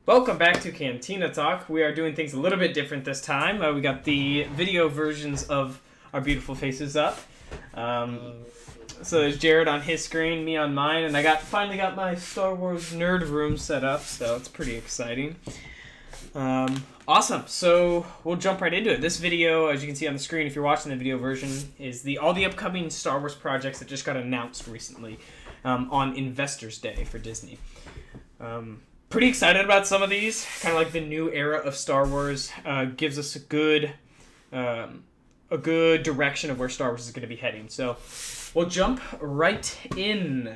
Welcome back to Cantina Talk. We are doing things a little bit different this time. We got the video versions of our beautiful faces up. So there's Jared on his screen, me on mine, and I finally got my Star Wars nerd room set up, so it's pretty exciting. Awesome. So we'll jump right into it. This video, as you can see on the screen, if you're watching the video version, is all the upcoming Star Wars projects that just got announced recently on Investors Day for Disney. Pretty excited about some of these. Kind of like the new era of Star Wars gives us a good direction of where Star Wars is going to be heading. So we'll jump right in.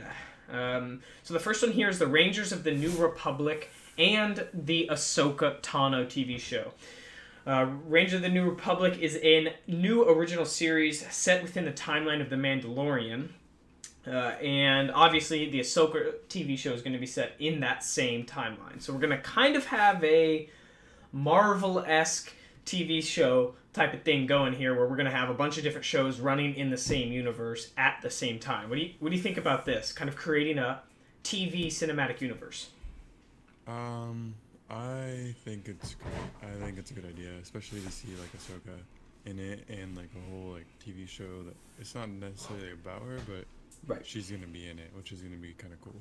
So the first one here is the Rangers of the New Republic and the Ahsoka Tano TV show. Rangers of the New Republic is a new original series set within the timeline of The Mandalorian. And obviously the Ahsoka TV show is going to be set in that same timeline. So we're going to kind of have a Marvel-esque TV show type of thing going here, where we're going to have a bunch of different shows running in the same universe at the same time. What do you think about this? Kind of creating a TV cinematic universe. I think it's great. I think it's a good idea, especially to see like Ahsoka in it and like a whole like TV show that it's not necessarily about her, but right, she's gonna be in it, which is gonna be kind of cool.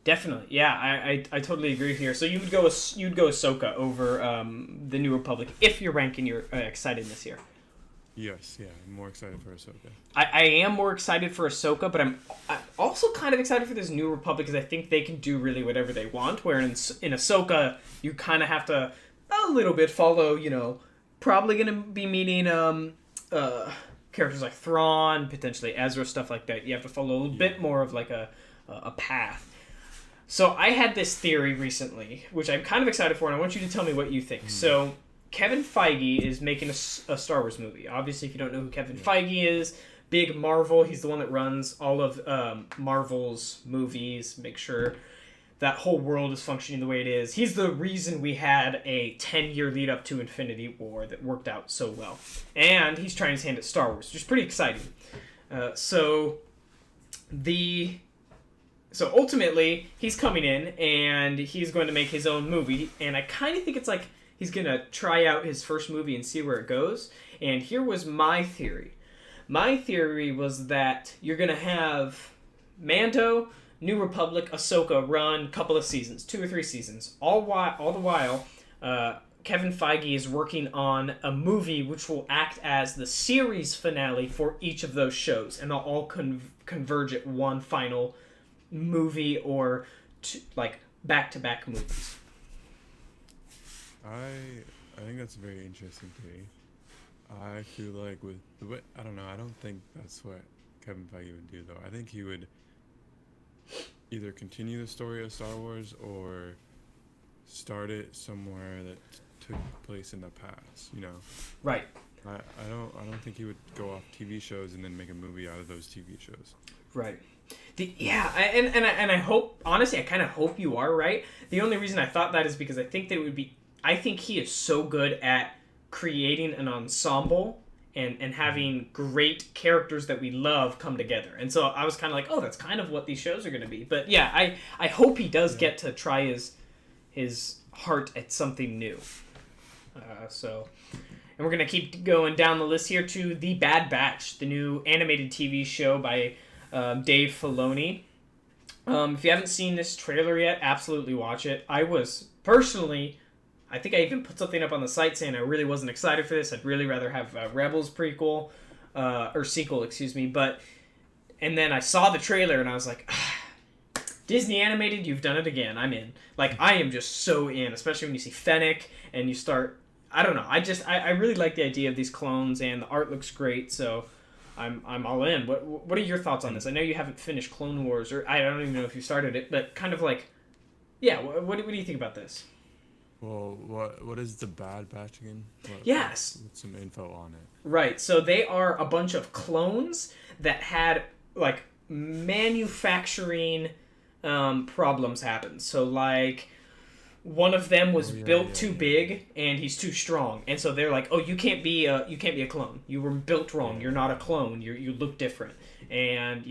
Definitely, yeah, I totally agree here. So you'd go Ahsoka over the New Republic if you're ranking your excitedness here. Yes, yeah, I'm more excited for Ahsoka. I am more excited for Ahsoka, but I'm also kind of excited for this New Republic because I think they can do really whatever they want. Where in Ahsoka, you kind of have to a little bit follow, probably going to be meeting characters like Thrawn, potentially Ezra, stuff like that. You have to follow a little bit more of like a path. So I had this theory recently, which I'm kind of excited for, and I want you to tell me what you think. So Kevin Feige is making a Star Wars movie. Obviously, if you don't know who Kevin Feige is, big Marvel. He's the one that runs all of Marvel's movies, make sure that whole world is functioning the way it is. He's the reason we had a 10-year lead up to Infinity War that worked out so well. And he's trying his hand at Star Wars, which is pretty exciting. So ultimately, he's coming in and he's going to make his own movie. And I kind of think it's like he's going to try out his first movie and see where it goes. And here was my theory. My theory was that you're going to have Mando, New Republic, Ahsoka run a couple of seasons, 2 or 3 seasons. All the while, Kevin Feige is working on a movie which will act as the series finale for each of those shows. And they'll all converge at one final movie or like back-to-back movies. I think that's a very interesting theory. I feel like I don't know. I don't think that's what Kevin Feige would do, though. I think he would either continue the story of Star Wars or start it somewhere that took place in the past. Right. I don't think he would go off TV shows and then make a movie out of those TV shows. Right. And I hope, honestly, I kind of hope you are right. The only reason I thought that is because I think that it would be. I think he is so good at creating an ensemble and having great characters that we love come together. And so I was kind of like, oh, that's kind of what these shows are going to be. But yeah, I hope he does get to try his heart at something new. And we're going to keep going down the list here to The Bad Batch, the new animated TV show by Dave Filoni. If you haven't seen this trailer yet, absolutely watch it. I think I even put something up on the site saying I really wasn't excited for this. I'd really rather have Rebels prequel, or sequel, excuse me. And then I saw the trailer and I was like, Disney animated, you've done it again. I'm in. Like, I am just so in, especially when you see Fennec and you start, I don't know. I really like the idea of these clones and the art looks great, so I'm all in. What are your thoughts on this? I know you haven't finished Clone Wars, or I don't even know if you started it, but kind of like, yeah, what do you think about this? Well, what is the Bad Batch again? Yes. What's some info on it? Right. So they are a bunch of clones that had like manufacturing problems happen. So like one of them was built too big and he's too strong, and so they're like, oh, you can't be a clone. You were built wrong. You're not a clone. You look different, and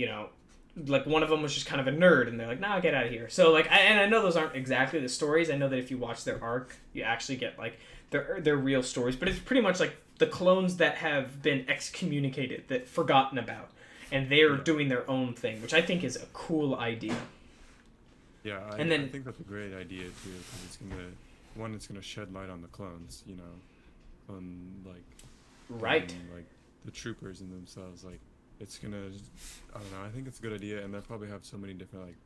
like one of them was just kind of a nerd, and they're like, "Nah, get out of here." So like, and I know those aren't exactly the stories. I know that if you watch their arc, you actually get like their real stories. But it's pretty much like the clones that have been excommunicated, that forgotten about, and they're doing their own thing, which I think is a cool idea. Yeah, I think that's a great idea too, because it's gonna shed light on the clones, you know, on Right. like the troopers in themselves. Like, it's gonna, I don't know. I think it's a good idea, and they'll probably have so many different like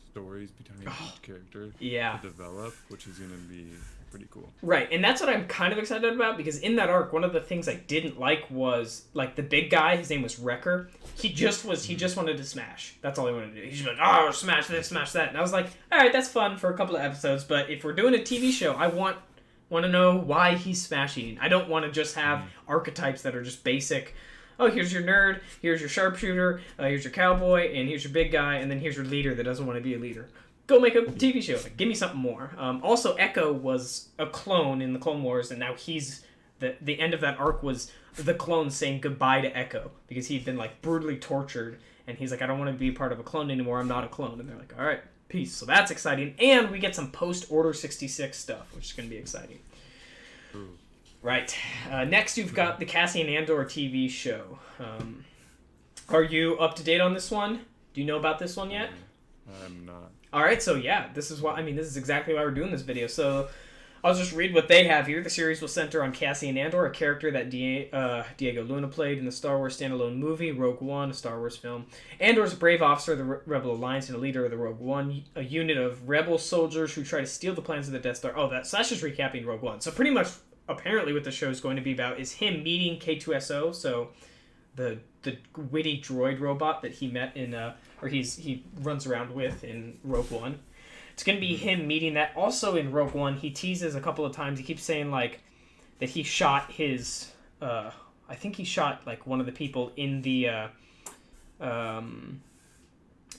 stories behind each character Yeah. to develop, which is gonna be pretty cool. Right, and that's what I'm kind of excited about, because in that arc, one of the things I didn't like was like the big guy. His name was Wrecker. He just wanted to smash. That's all he wanted to do. He's just like, oh, smash this, smash that. And I was like, all right, that's fun for a couple of episodes, but if we're doing a TV show, I want to know why he's smashing. I don't want to just have archetypes that are just basic. Oh, here's your nerd, here's your sharpshooter, here's your cowboy, and here's your big guy, and then here's your leader that doesn't want to be a leader. Go make a TV show. Like, give me something more. Also, Echo was a clone in the Clone Wars, and now he's the end of that arc was the clone saying goodbye to Echo, because he'd been like brutally tortured, and he's like, I don't want to be part of a clone anymore. I'm not a clone. And they're like, all right, peace. So that's exciting, and we get some post Order 66 stuff, which is going to be exciting. Ooh. Right. Next, you've got the Cassian Andor TV show. Are you up to date on this one? Do you know about this one yet? I'm not. All right, so yeah, this is exactly why we're doing this video. So I'll just read what they have here. The series will center on Cassian Andor, a character that Diego Luna played in the Star Wars standalone movie Rogue One, a Star Wars film. Andor is a brave officer of the Rebel Alliance and a leader of the Rogue One, a unit of rebel soldiers who try to steal the plans of the Death Star. So that's just recapping Rogue One. So pretty much, apparently, what the show is going to be about is him meeting K2SO, so the witty droid robot that he met in he runs around with in Rogue One. It's going to be him meeting that. Also in Rogue One, he teases a couple of times. He keeps saying like that he shot his I think he shot like one of the people in the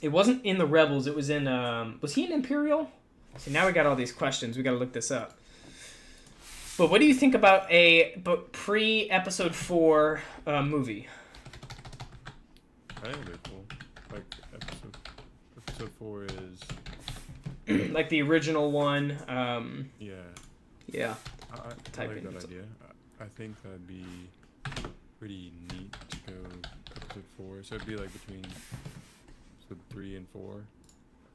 it wasn't in the Rebels, it was in was he in Imperial? See, now we got all these questions. We got to look this up. But what do you think about a pre-episode 4 movie? I think they're cool. Like, episode 4 is like the original one. Yeah. Yeah. I like that idea. I think that'd be pretty neat to go episode 4. So it'd be like between episode 3 and 4.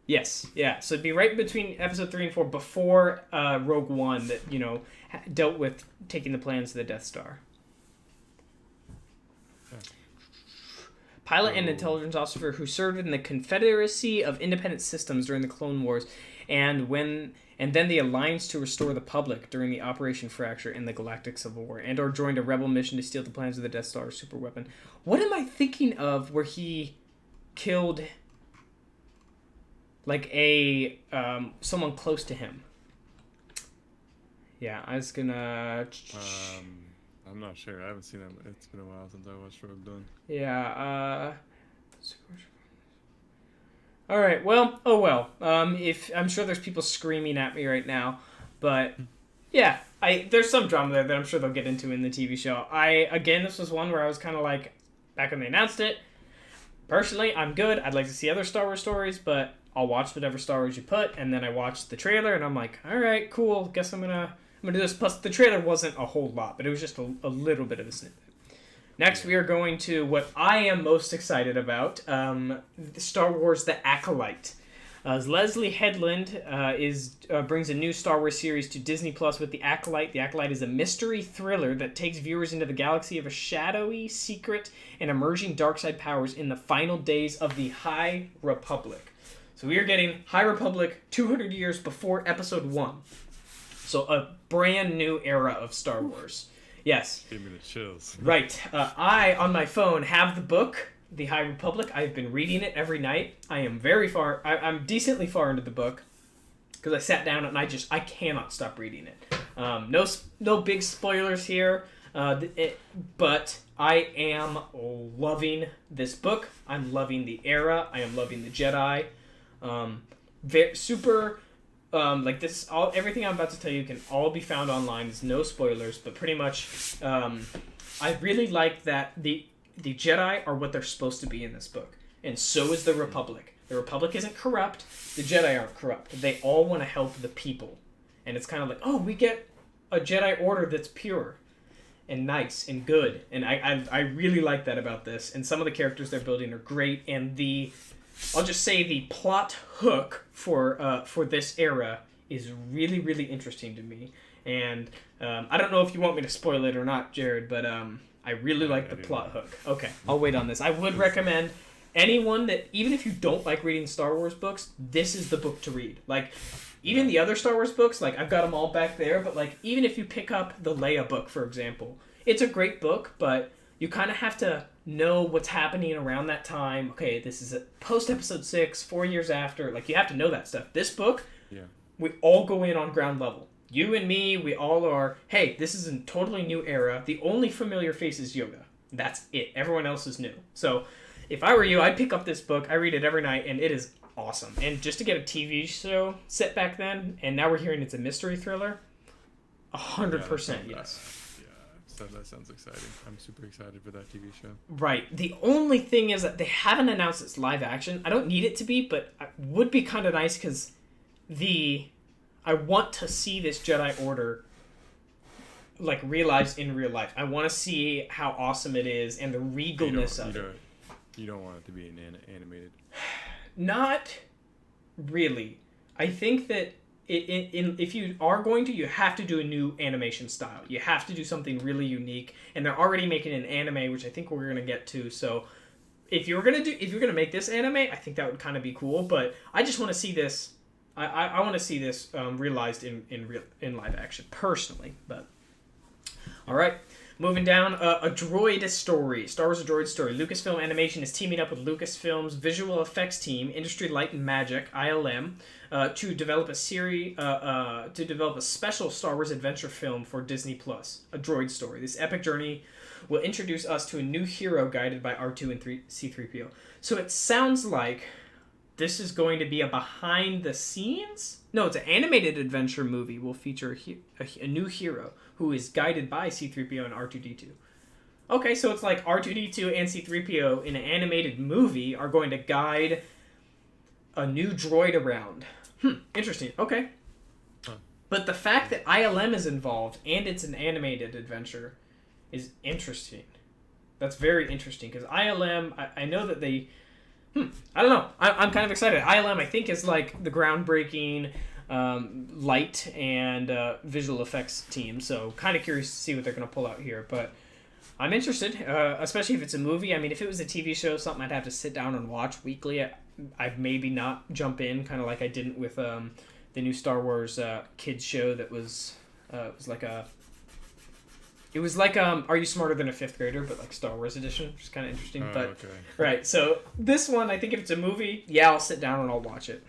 Yes. Yeah. So it'd be right between episode 3 and 4, before Rogue One, that dealt with taking the plans of the Death Star. Pilot and intelligence officer who served in the Confederacy of Independent Systems during the Clone Wars, and then the Alliance to restore the Public during the Operation Fracture in the Galactic Civil War. Andor joined a rebel mission to steal the plans of the Death Star superweapon. What am I thinking of where he killed like a someone close to him? Yeah, I was gonna. I'm not sure. I haven't seen it. It's been a while since I watched Rogue One. Yeah. All right. Well. Oh well. If I'm sure there's people screaming at me right now, but yeah, there's some drama there that I'm sure they'll get into in the TV show. This was one where I was kind of like, back when they announced it. Personally, I'm good. I'd like to see other Star Wars stories, but I'll watch whatever Star Wars you put. And then I watched the trailer, and I'm like, all right, cool. Guess I'm gonna do this. Plus, the trailer wasn't a whole lot, but it was just a little bit of a snippet. Next, we are going to what I am most excited about, Star Wars The Acolyte. As Leslie Headland brings a new Star Wars series to Disney Plus with The Acolyte. The Acolyte is a mystery thriller that takes viewers into the galaxy of a shadowy, secret, and emerging dark side powers in the final days of the High Republic. So we are getting High Republic 200 years before Episode 1. So a brand new era of Star Wars. Yes. Give me the chills. Right. I, on my phone, have the book, The High Republic. I've been reading it every night. I am I'm decently far into the book, because I sat down and I cannot stop reading it. No big spoilers here, but I am loving this book. I'm loving the era. I am loving the Jedi. Super... everything I'm about to tell you can all be found online. There's no spoilers, but pretty much, I really like that the Jedi are what they're supposed to be in this book. and so is the Republic. The Republic isn't corrupt. The Jedi aren't corrupt. They all want to help the people. And it's kind of like, oh, we get a Jedi Order that's pure and nice and good. And I really like that about this. And some of the characters they're building are great. And I'll just say the plot hook for this era is really, really interesting to me. And I don't know if you want me to spoil it or not, Jared, but I really like the plot hook. Okay, I'll wait on this. I would recommend anyone that, even if you don't like reading Star Wars books, this is the book to read. Like, even the other Star Wars books, like, I've got them all back there, but, like, even if you pick up the Leia book, for example, it's a great book, but you kind of have to know what's happening around that time. Okay, this is post-Episode 6, 4 years after. Like, you have to know that stuff. This book, we all go in on ground level. You and me, we all are, hey, this is a totally new era. The only familiar face is Yoda. That's it. Everyone else is new. So if I were you, I'd pick up this book. I read it every night, and it is awesome. And just to get a TV show set back then, and now we're hearing it's a mystery thriller, 100% yes. So that sounds exciting. I'm super excited for that TV show. Right. The only thing is that they haven't announced it's live action. I don't need it to be, but it would be kind of nice because I want to see this Jedi Order like realized in real life. I want to see how awesome it is and the regalness of it. You don't want it to be animated. Not really. I think that if you are going to, you have to do a new animation style. You have to do something really unique, and they're already making an anime, which I think we're gonna get to. So, if you're gonna make this anime, I think that would kind of be cool. But I just want to see this. I want to see this realized in live action personally. But all right. Moving down, a droid story. Star Wars: A Droid Story. Lucasfilm Animation is teaming up with Lucasfilm's visual effects team, Industry Light and Magic (ILM), to develop a special Star Wars adventure film for Disney Plus. A droid story. This epic journey will introduce us to a new hero guided by R2 and C-3PO. So it sounds like this is going to be a behind the scenes. No, it's an animated adventure movie. Will feature a new hero who is guided by C-3PO and R2-D2. Okay, so it's like R2-D2 and C-3PO in an animated movie are going to guide a new droid around. Interesting. Okay. But the fact that ILM is involved and it's an animated adventure is interesting. That's very interesting because ILM, I know that they... I don't know. I'm kind of excited. ILM, I think, is like the groundbreaking light and visual effects team. So kind of curious to see what they're going to pull out here. But I'm interested, especially if it's a movie. I mean, if it was a TV show, something I'd have to sit down and watch weekly. I'd maybe not jump in, kind of like I didn't with the new Star Wars kids show that was it was like Are You Smarter Than a Fifth Grader, but like Star Wars edition, which is kind of interesting. Okay. Right, so this one, I think if it's a movie, yeah, I'll sit down and I'll watch it.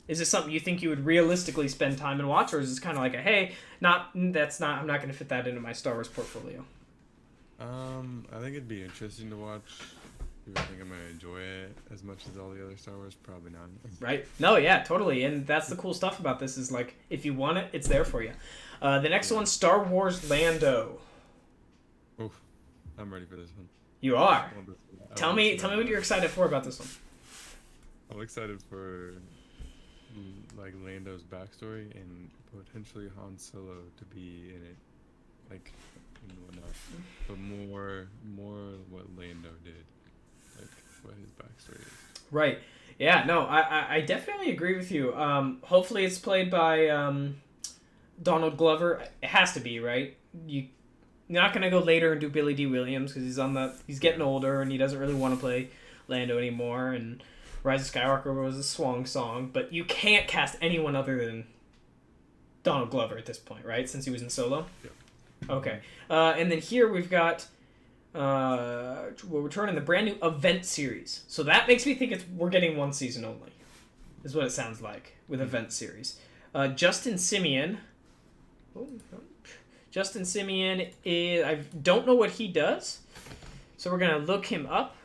Is this something you think you would realistically spend time and watch, or is this kind of like I'm not going to fit that into my Star Wars portfolio? I think it'd be interesting to watch. Do I think I'm going to enjoy it as much as all the other Star Wars? Probably not. Right. No, yeah, totally. And that's the cool stuff about this is, like, if you want it, it's there for you. The next one, Star Wars Lando. Oof. I'm ready for this one. You are? Tell me what you're excited for about this one. I'm excited for, like, Lando's backstory and potentially Han Solo to be in it. Like, and whatnot. But more what Lando did. Like, what his backstory is. Right. Yeah, no, I definitely agree with you. Hopefully it's played by Donald Glover. It has to be, right? You're not going to go later and do Billy D. Williams because he's getting older and he doesn't really want to play Lando anymore. And Rise of Skywalker was a swan song. But you can't cast anyone other than Donald Glover at this point, right? Since he was in Solo? Yep. Okay. And then here we've got... we're returning the brand new event series. So that makes me think we're getting one season only. Is what it sounds like with event series. Justin Simeon is... I don't know what he does. So we're going to look him up.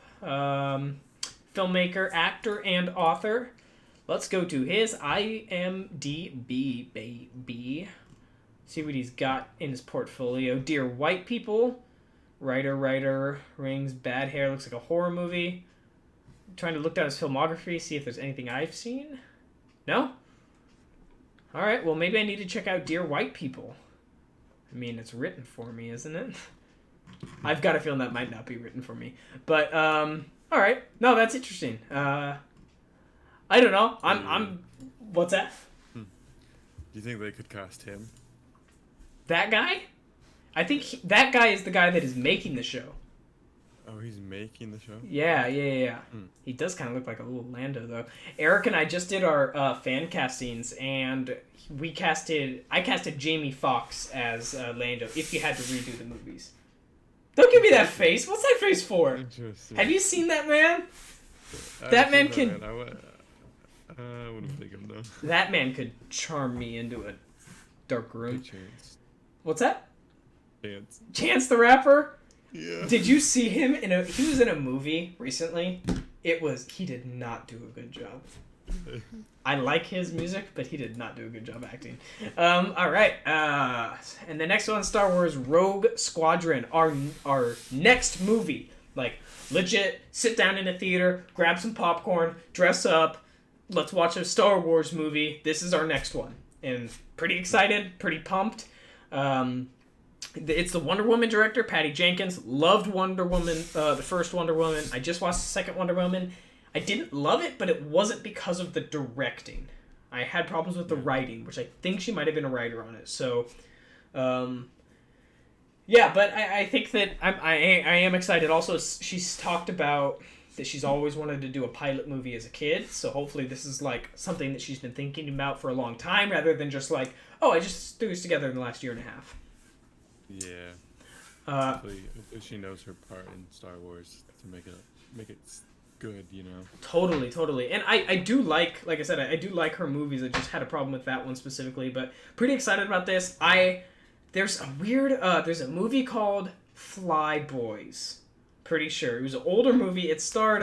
Filmmaker, actor, and author. Let's go to his IMDb, baby. See what he's got in his portfolio. Dear White People. Writer, Rings, Bad Hair. Looks like a horror movie. trying to look down his filmography, see if there's anything I've seen. No? Alright, well, maybe I need to check out Dear White People. I mean, it's written for me, isn't it? I've got a feeling that might not be written for me. But, alright. No, that's interesting. I don't know. I'm... What's that? Do you think they could cast him? That guy? I think that guy is the guy that is making the show. Oh, he's making the show? Yeah. He does kind of look like a little Lando, though. Eric and I just did our fan castings, and I casted Jamie Foxx as Lando if you had to redo the movies. Don't give me that face. What's that face for? Interesting. Have you seen that man? That man can... I wouldn't pick him, though. That man could charm me into a dark room. Chance. What's that? Chance. Chance the Rapper? Yeah. Did you see him he was in a movie recently? He did not do a good job. I like his music, but he did not do a good job acting. All right. And the next one, Star Wars Rogue Squadron, our next movie. Like, legit, sit down in a theater, grab some popcorn, dress up, let's watch a Star Wars movie. This is our next one. And pretty excited, pretty pumped. It's the Wonder Woman director, Patty Jenkins. Loved Wonder Woman, the first Wonder Woman. I just watched the second Wonder Woman. I didn't love it, but it wasn't because of the directing. I had problems with the writing, which I think she might have been a writer on it. So, yeah, but I think that I am excited. Also, she's talked about that she's always wanted to do a pilot movie as a kid. So hopefully this is like something that she's been thinking about for a long time, rather than just like, oh, I just threw this together in the last year and a half. Yeah. Hopefully she knows her part in Star Wars to make it good, you know. Totally. And I do like I said, I do like her movies. I just had a problem with that one specifically, but pretty excited about this. There's a movie called Fly Boys. Pretty sure. It was an older movie. It starred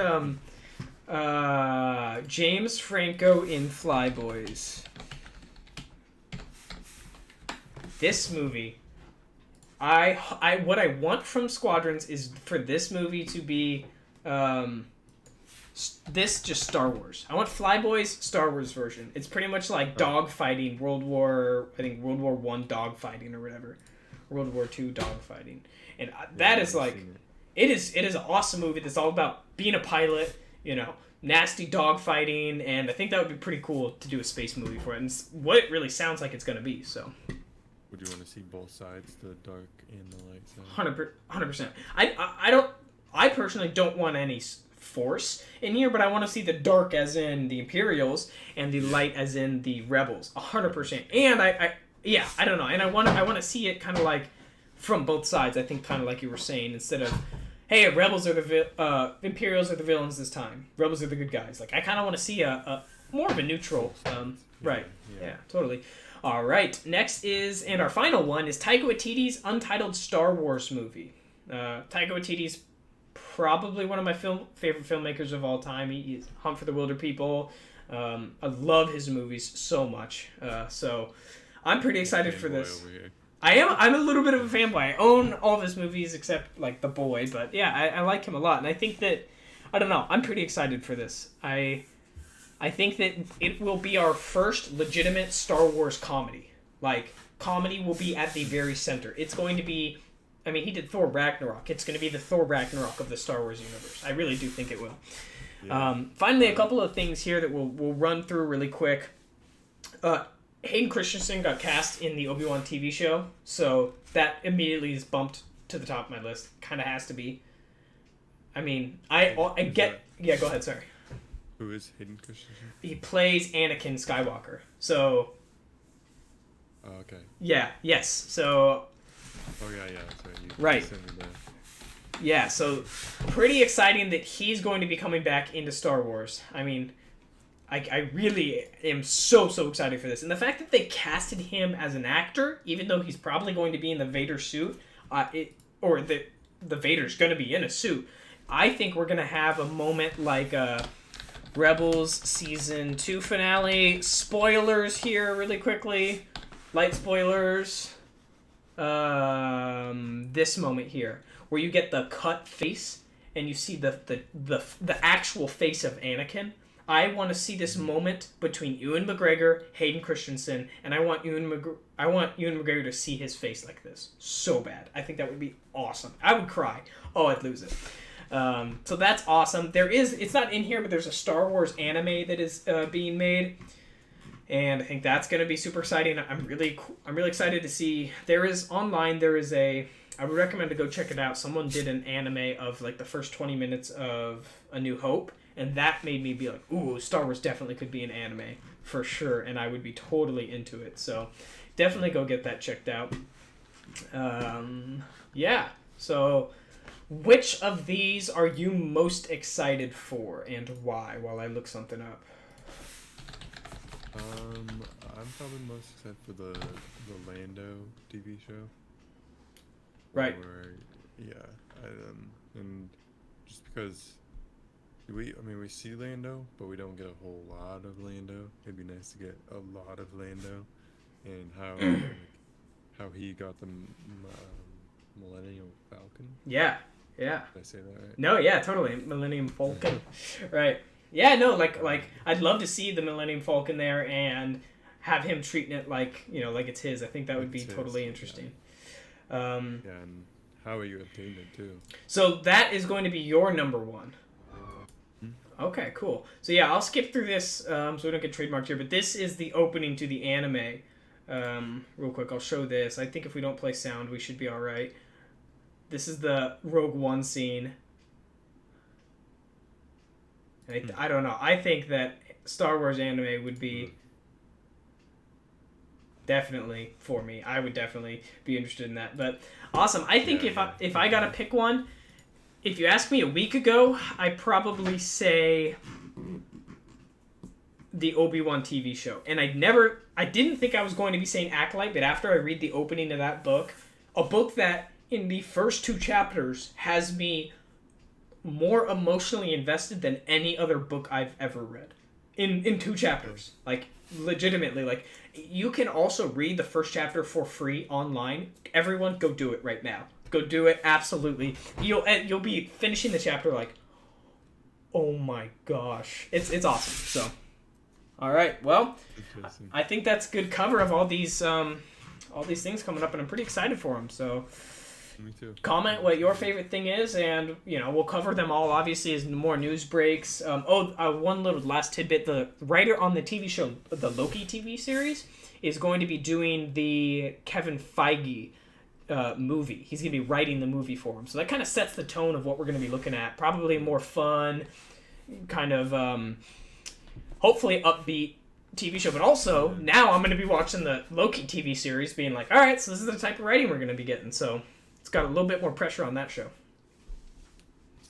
James Franco in Fly Boys. This movie, what I want from Squadrons is for this movie to be this just Star Wars. I want Flyboys Star Wars version. It's pretty much like dogfighting, World War I dogfighting or whatever, World War II dogfighting, and that is like it is an awesome movie that's all about being a pilot, you know, nasty dogfighting, and I think that would be pretty cool to do a space movie for it, and it's what it really sounds like it's gonna be. So. Would you want to see both sides, the dark and the light side? 100%. I personally don't want any force in here, but I want to see the dark as in the Imperials and the light as in the Rebels. 100%. And I don't know. And I want to see it kind of like from both sides. I think kind of like you were saying, instead of, hey, Rebels are the Imperials are the villains this time. Rebels are the good guys. Like, I kind of want to see a more of a neutral. Right. Yeah, totally. All right, next is, and our final one is Taika Waititi's untitled Star Wars movie. Taika Waititi's probably one of my favorite filmmakers of all time. He's Hunt for the Wilder People. I love his movies so much. So I'm pretty excited for this. I'm a little bit of a fanboy. I own all of his movies except like The Boy, but yeah, I like him a lot, and I think that I don't know. I'm pretty excited for this. I think that it will be our first legitimate Star Wars comedy. Like, comedy will be at the very center. It's going to be... I mean, he did Thor Ragnarok. It's going to be the Thor Ragnarok of the Star Wars universe. I really do think it will. Yeah. Finally, a couple of things here that we'll run through really quick. Hayden Christensen got cast in the Obi-Wan TV show, so that immediately is bumped to the top of my list. Kind of has to be. I mean, I get... Yeah, go ahead, sorry. Who is Hayden Christensen? He plays Anakin Skywalker. So. Oh, okay. Yeah. Yes. So. Oh yeah. Sorry, right. Yeah. So, pretty exciting that he's going to be coming back into Star Wars. I mean, I really am so excited for this, and the fact that they casted him as an actor, even though he's probably going to be in the Vader suit, or the Vader's going to be in a suit. I think we're going to have a moment like Rebels Season 2 finale. Spoilers here really quickly. Light spoilers. This moment here, where you get the cut face and you see the actual face of Anakin. I want to see this moment between Ewan McGregor, Hayden Christensen, and I want Ewan McGregor to see his face like this so bad. I think that would be awesome. I would cry. Oh, I'd lose it. So that's awesome. It's not in here, but there's a Star Wars anime that is being made, and I think that's going to be super exciting. I'm really excited to see. I would recommend to go check it out. Someone did an anime of like the first 20 minutes of A New Hope, and that made me be like, ooh, Star Wars definitely could be an anime for sure, and I would be totally into it. So definitely go get that checked out. Yeah. So which of these are you most excited for, and why? While I look something up. I'm probably most excited for the Lando TV show. Right. And just because we see Lando, but we don't get a whole lot of Lando. It'd be nice to get a lot of Lando, and how he got the Millennium Falcon. Yeah. Did I say that right? No, yeah, totally. Millennium Falcon. Right. Yeah, no, like I'd love to see the Millennium Falcon there and have him treating it like it's his. I think that would be totally interesting. And how are you obtained it too? So that is going to be your number one. Okay, cool. So yeah, I'll skip through this so we don't get trademarked here, but this is the opening to the anime. Real quick, I'll show this. I think if we don't play sound, we should be all right. This is the Rogue One scene. And I don't know. I think that Star Wars anime would be definitely for me. I would definitely be interested in that. But awesome. I think if I got to pick one, if you asked me a week ago, I'd probably say the Obi-Wan TV show. And I didn't think I was going to be saying Acolyte, but after I read the opening of that book, a book that in the first 2 chapters has me more emotionally invested than any other book I've ever read. In 2 chapters. Like, legitimately. Like, you can also read the first chapter for free online. Everyone, go do it right now. Go do it, absolutely. You'll be finishing the chapter like, oh my gosh. It's awesome. So, all right. Well, I think that's good cover of all these things coming up, and I'm pretty excited for them. So, me too. Comment what your favorite thing is, and we'll cover them all obviously as more news breaks. One little last tidbit: the writer on the TV show, the Loki TV series, is going to be doing the Kevin Feige movie. He's going to be writing the movie for him, so that kind of sets the tone of what we're going to be looking at. Probably more fun, kind of hopefully upbeat TV show, but also now I'm going to be watching the Loki TV series, being like, all right, so this is the type of writing we're going to be getting. So it's got a little bit more pressure on that show.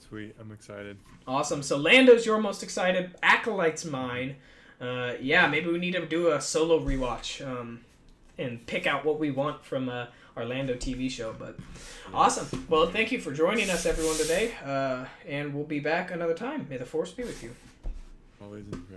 Sweet, I'm excited. Awesome. So Lando's your most excited. Acolyte's mine. Maybe we need to do a solo rewatch and pick out what we want from our Lando TV show. But awesome. Well, thank you for joining us, everyone, today. And we'll be back another time. May the Force be with you. Always in